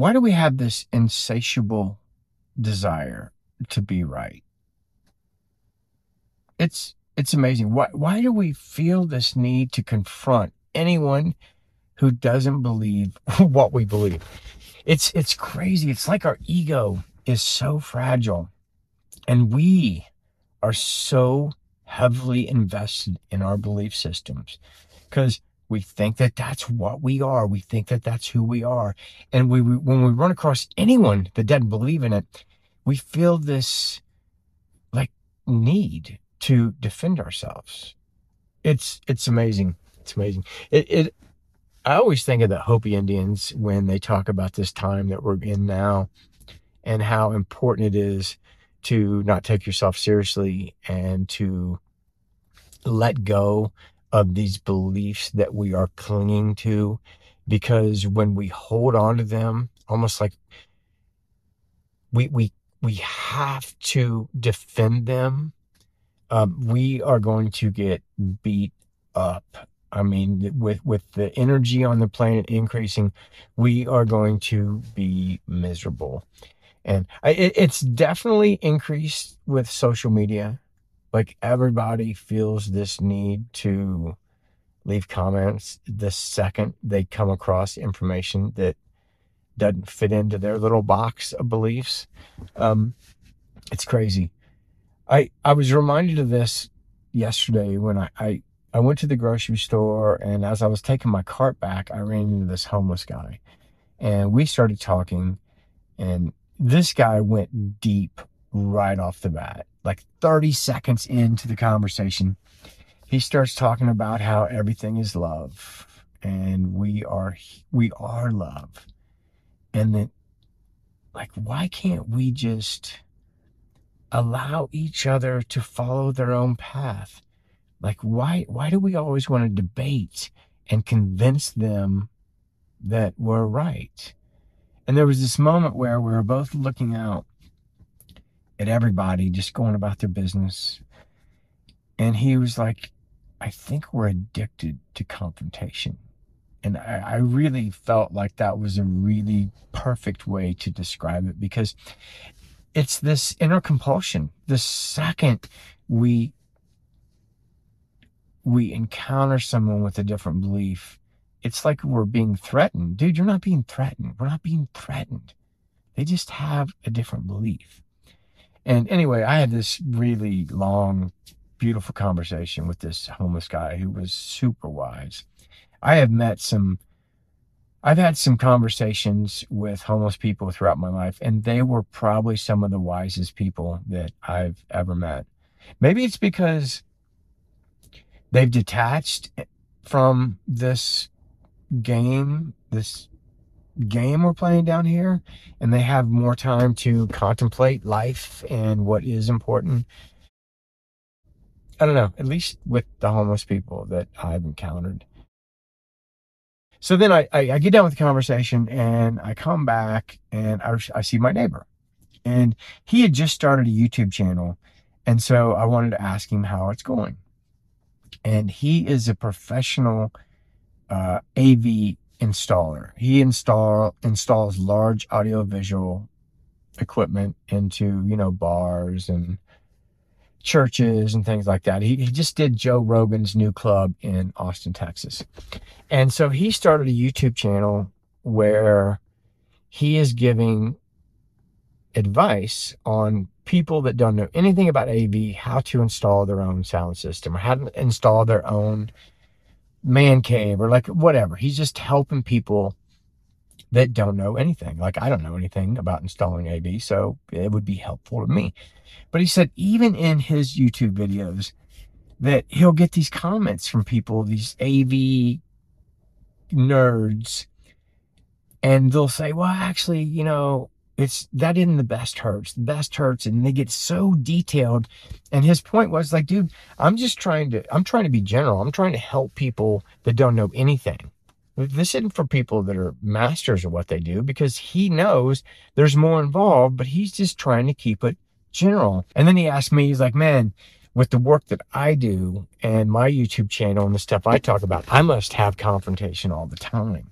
why do we have this insatiable desire to be right? It's amazing. Why do we feel this need to confront anyone who doesn't believe what we believe? It's crazy. It's like our ego is so fragile, and we are so heavily invested in our belief systems because we think that that's what we are. We think that that's who we are. And when we run across anyone that doesn't believe in it, we feel this like need to defend ourselves. It's amazing. It's amazing. I always think of the Hopi Indians when they talk about this time that we're in now and how important it is to not take yourself seriously and to let go of these beliefs that we are clinging to, because when we hold on to them, almost like we have to defend them, we are going to get beat up. I mean, with the energy on the planet increasing, we are going to be miserable. And it's definitely increased with social media. Like, everybody feels this need to leave comments the second they come across information that doesn't fit into their little box of beliefs. It's crazy. I was reminded of this yesterday when I went to the grocery store, and as I was taking my cart back, I ran into this homeless guy, and we started talking, and this guy went deep right off the bat. Like 30 seconds into the conversation, he starts talking about how everything is love, and we are love. And then, like, why can't we just allow each other to follow their own path? Like, why do we always want to debate and convince them that we're right? And there was this moment where we were both looking out at everybody just going about their business. And he was like, I think we're addicted to confrontation. And I really felt like that was a really perfect way to describe it, because it's this inner compulsion. The second we encounter someone with a different belief, it's like we're being threatened. Dude, you're not being threatened. We're not being threatened. They just have a different belief. And anyway, I had this really long, beautiful conversation with this homeless guy who was super wise. I've had some conversations with homeless people throughout my life, and they were probably some of the wisest people that I've ever met. Maybe it's because they've detached from this game we're playing down here, and they have more time to contemplate life and what is important. I don't know, at least with the homeless people that I've encountered. So then I get done with the conversation, and I come back, and I see my neighbor, and he had just started a YouTube channel. And so I wanted to ask him how it's going. And he is a professional AV installer. He installs large audiovisual equipment into, bars and churches and things like that. He just did Joe Rogan's new club in Austin, Texas. And so he started a YouTube channel where he is giving advice on people that don't know anything about AV, how to install their own sound system, or how to install their own man cave, or like whatever. He's just helping people that don't know anything. Like, I don't know anything about installing AV, so it would be helpful to me. But he said even in his YouTube videos that he'll get these comments from people, these AV nerds, and they'll say, well, actually, that isn't the best hurts. The best hurts. And they get so detailed. And his point was like, dude, I'm trying to be general. I'm trying to help people that don't know anything. This isn't for people that are masters of what they do, because he knows there's more involved, but he's just trying to keep it general. And then he asked me, he's like, man, with the work that I do and my YouTube channel and the stuff I talk about, I must have confrontation all the time.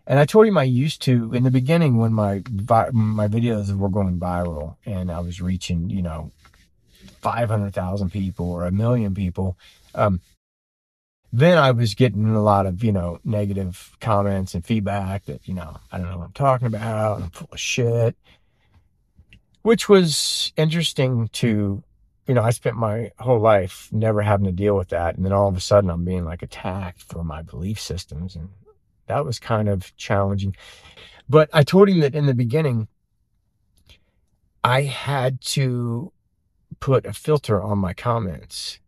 And I told him I used to, in the beginning, when my videos were going viral and I was reaching, 500,000 people or 1 million people, then I was getting a lot of, negative comments and feedback that, I don't know what I'm talking about, I'm full of shit, which was interesting to, I spent my whole life never having to deal with that. And then all of a sudden I'm being like attacked for my belief systems. And that was kind of challenging. But I told him that in the beginning, I had to put a filter on my comments.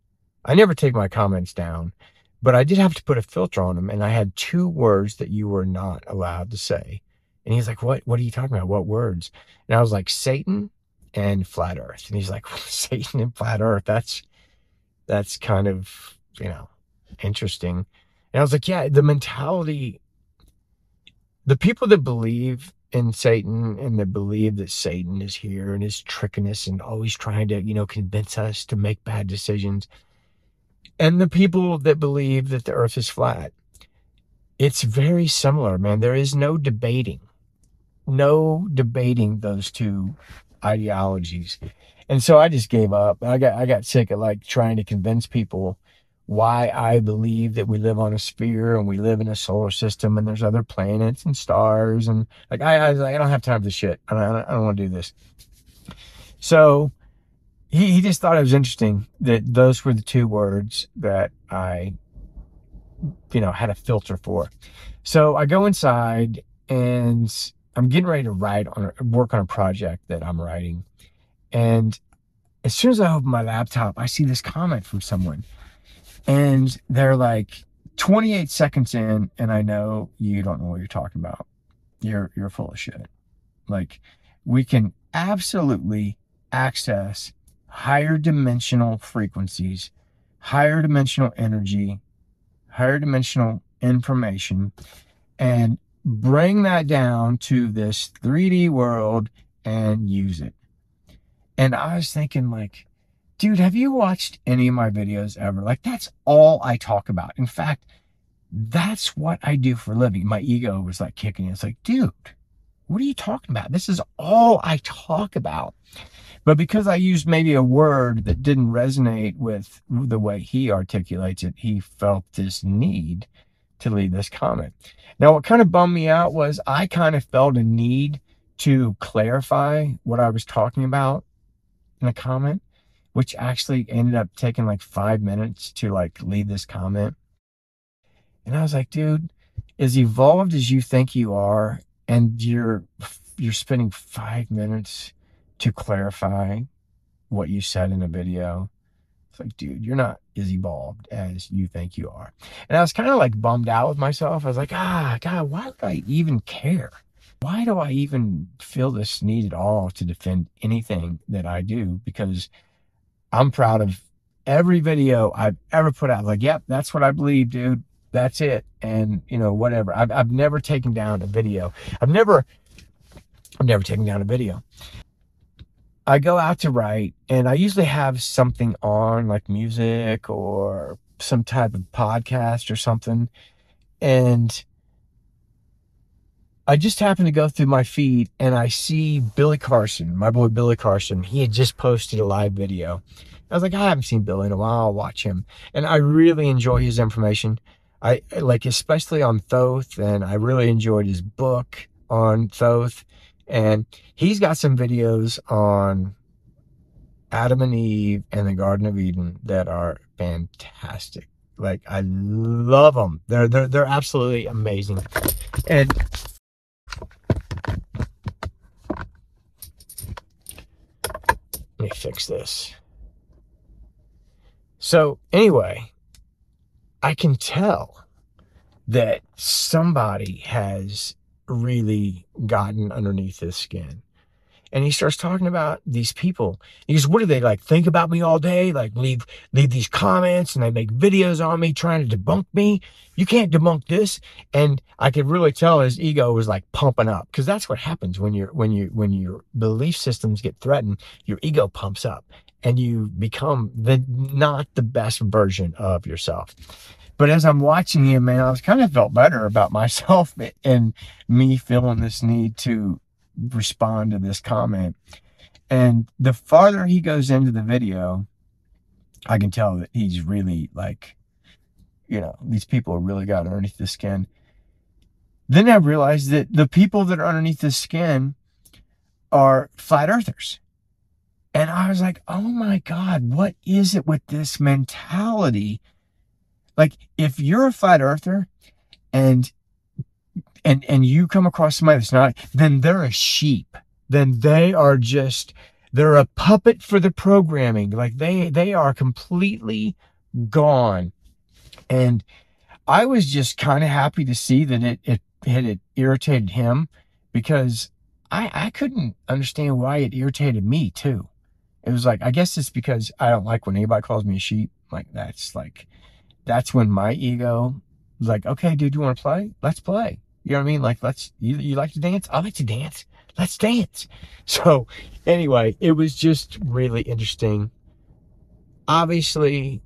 I never take my comments down, but I did have to put a filter on them. And I had 2 words that you were not allowed to say. And he's like, what are you talking about? What words? And I was like, Satan and flat earth. And he's like, Satan and flat earth. That's kind of, interesting. And I was like, yeah, the mentality, the people that believe in Satan and that believe that Satan is here and is tricking us and always trying to, convince us to make bad decisions, and the people that believe that the earth is flat, it's very similar, man. There is no debating those 2 ideologies. And so I just gave up. I got sick of like trying to convince people why I believe that we live on a sphere and we live in a solar system and there's other planets and stars. And like, I was like, I don't have time for this shit. I don't want to do this. So he just thought it was interesting that those were the 2 words that I, had a filter for. So I go inside and I'm getting ready to work on a project that I'm writing. And as soon as I open my laptop, I see this comment from someone. And they're like, 28 seconds in, and I know you don't know what you're talking about. You're full of shit. Like, we can absolutely access higher dimensional frequencies, higher dimensional energy, higher dimensional information, and bring that down to this 3D world and use it. And I was thinking, like, dude, have you watched any of my videos ever? Like, that's all I talk about. In fact, that's what I do for a living. My ego was like kicking in. It's like, dude, what are you talking about? This is all I talk about. But because I used maybe a word that didn't resonate with the way he articulates it, he felt this need to leave this comment. Now, what kind of bummed me out was I kind of felt a need to clarify what I was talking about in a comment, which actually ended up taking like 5 minutes to like leave this comment. And I was like, dude, as evolved as you think you are, and you're spending 5 minutes to clarify what you said in a video. It's like, dude, you're not as evolved as you think you are. And I was kind of like bummed out with myself. I was like, God, why would I even care? Why do I even feel this need at all to defend anything that I do? Because I'm proud of every video I've ever put out. Like, yep, that's what I believe, dude. That's it. And, whatever. I've never taken down a video. I've never taken down a video. I go out to write, and I usually have something on, like music or some type of podcast or something. And I just happened to go through my feed, and I see Billy Carson, my boy Billy Carson. He had just posted a live video. I was like, I haven't seen Billy in a while. I'll watch him. And I really enjoy his information. I like, especially on Thoth, and I really enjoyed his book on Thoth. And he's got some videos on Adam and Eve and the Garden of Eden that are fantastic. Like, I love them. They're absolutely amazing. And let me fix this. So anyway, I can tell that somebody has really gotten underneath his skin. And he starts talking about these people. He goes, what do they like? Think about me all day? Like leave these comments and they make videos on me trying to debunk me. You can't debunk this. And I could really tell his ego was like pumping up, because that's what happens when your belief systems get threatened. Your ego pumps up and you become not the best version of yourself. But as I'm watching him, man, I was kind of felt better about myself and me feeling this need to respond to this comment. And the farther he goes into the video, I can tell that he's really like, these people really got underneath the skin. Then I realized that the people that are underneath the skin are flat earthers. And I was like, oh my God, what is it with this mentality? Like, if you're a flat earther and you come across somebody that's not, then they're a sheep. Then they're a puppet for the programming. Like they are completely gone. And I was just kind of happy to see that it irritated him, because I couldn't understand why it irritated me too. It was like, I guess it's because I don't like when anybody calls me a sheep. That's when my ego was like, okay, dude, you want to play? Let's play. You know what I mean? Like, you like to dance? I like to dance. Let's dance. So anyway, it was just really interesting. Obviously,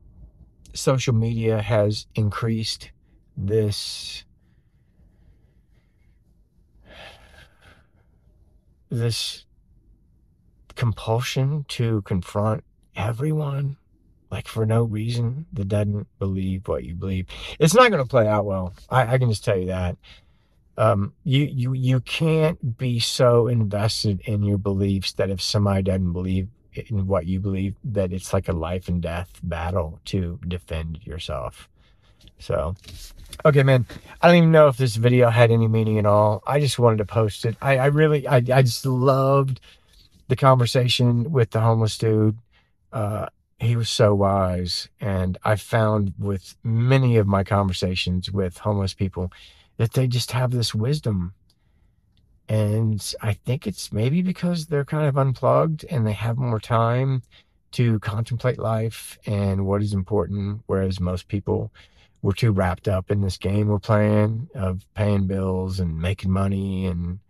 social media has increased this compulsion to confront everyone, like, for no reason, that doesn't believe what you believe. It's not going to play out well. I can just tell you that. You can't be so invested in your beliefs that if somebody doesn't believe in what you believe, that it's like a life and death battle to defend yourself. So, okay, man, I don't even know if this video had any meaning at all. I just wanted to post it. I just loved the conversation with the homeless dude. He was so wise. And I found with many of my conversations with homeless people that they just have this wisdom. And I think it's maybe because they're kind of unplugged and they have more time to contemplate life and what is important, whereas most people were too wrapped up in this game we're playing of paying bills and making money and,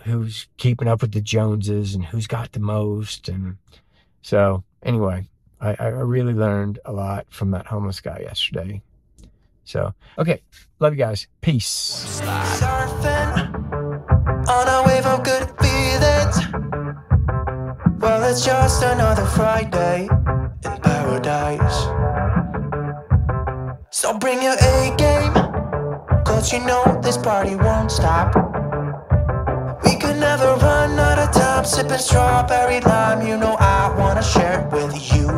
who's keeping up with the Joneses and who's got the most. And so anyway, I really learned a lot from that homeless guy yesterday. So, okay, love you guys. Peace. Surfing on a wave of good feelings. Well, it's just another Friday in paradise. So bring your A game, 'cause you know this party won't stop. We could never run out of time, sipping strawberry lime. You know I wanna share it with you.